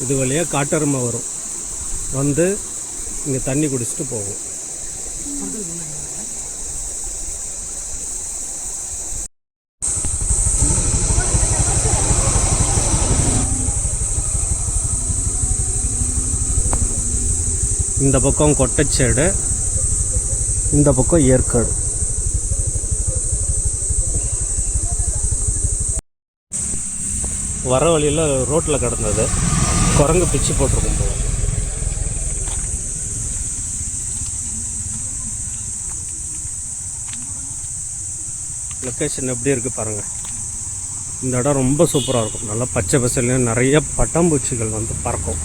இது வழியாக காட்டெருமை வரும், வந்து இங்கே தண்ணி குடிச்சிட்டு போகும். இந்த பக்கம் கொட்டச்சேடு, இந்த பக்கம் ஏற்காடு. வர வழியில் ரோட்டில் கிடந்தது, குரங்கு பிச்சு போட்டிருக்கும் போல. லொக்கேஷன் எப்படி இருக்குது பாருங்கள். இந்த இடம் ரொம்ப சூப்பராக இருக்கும். நல்லா பச்சை பசலையும் நிறைய பட்டாம்பூச்சிகள் வந்து பறக்கும்.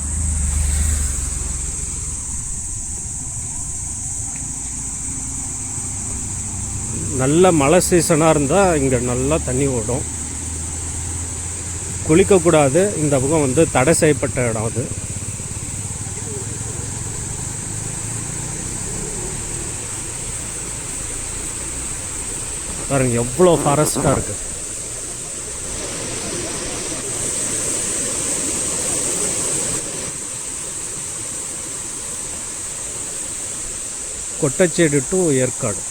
நல்ல மழை சீசனாக இருந்தால் இங்கே நல்லா தண்ணி ஓடும். குளிக்கக்கூடாது, இந்த பக்கம் வந்து தடை செய்யப்பட்ட இடம் அது. பாருங்க எவ்வளோ ஃபாரஸ்ட்டாக இருக்குது. கொட்டச்சேடு டு ஏற்காடு.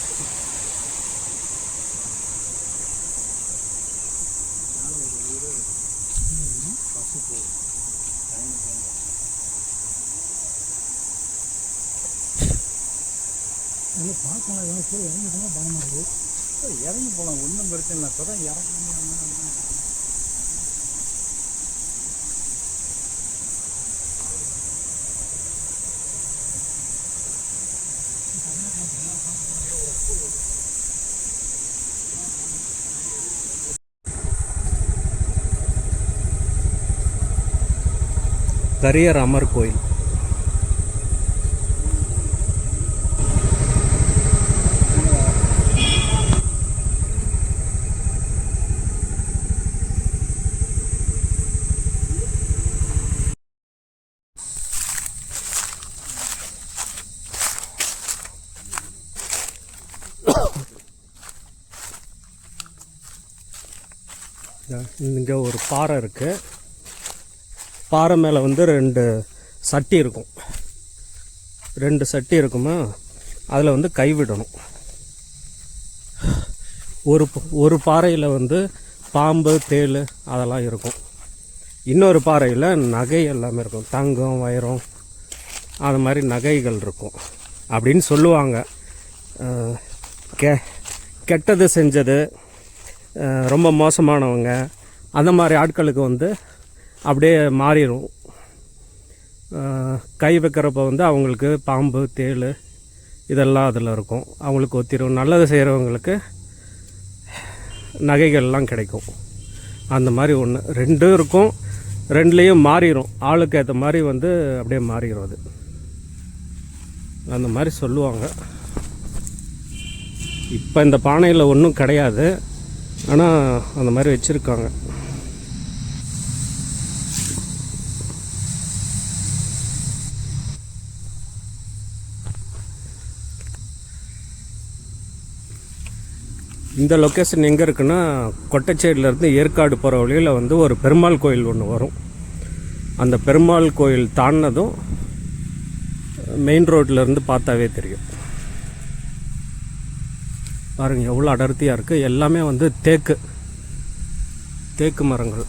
இறங்கி போகலாம், ஒன்றும் பிரச்சனை இல்லை. இப்போ தான் இறங்கி கரியராமர் கோயில். இங்கே ஒரு பாறை இருக்குது. பாறை மேலே வந்து ரெண்டு சட்டி இருக்கும். ரெண்டு சட்டி இருக்குமா, அதில் வந்து கைவிடணும். ஒரு பாறையில் வந்து பாம்பு தேள் அதெல்லாம் இருக்கும். இன்னொரு பாறையில் நகை எல்லாமே இருக்கும், தங்கம் வைரம் அது மாதிரி நகைகள் இருக்கும் அப்படின்னு சொல்லுவாங்க. கெட்டது செஞ்சது, ரொம்ப மோசமானவங்க, அந்த மாதிரி ஆட்களுக்கு வந்து அப்படியே மாறிடும். கை வைக்கிறப்ப வந்து அவங்களுக்கு பாம்பு தேள் இதெல்லாம் அதில் இருக்கும், அவங்களுக்கு ஒத்திரும். நல்லது செய்கிறவங்களுக்கு நகைகள்லாம் கிடைக்கும். அந்த மாதிரி ஒன்று ரெண்டும் இருக்கும். ரெண்டுலேயும் மாறிடும், ஆளுக்கு ஏற்ற மாதிரி வந்து அப்படியே மாறிடும். அது அந்த மாதிரி சொல்லுவாங்க. இப்போ இந்த பானையில் ஒன்றும் கிடையாது, ஆனால் அந்த மாதிரி வச்சுருக்காங்க. இந்த லொக்கேஷன் எங்கே இருக்குன்னா, கொட்டச்சேரியிலேருந்து ஏற்காடு போகிற வழியில் வந்து ஒரு பெருமாள் கோயில் ஒன்று வரும். அந்த பெருமாள் கோயில் தாண்டினதும் மெயின் ரோட்லேருந்து பார்த்தாவே தெரியும். பாருங்கள் எவ்வளோ அடர்த்தியாக இருக்குது. எல்லாமே வந்து தேக்கு மரங்கள்.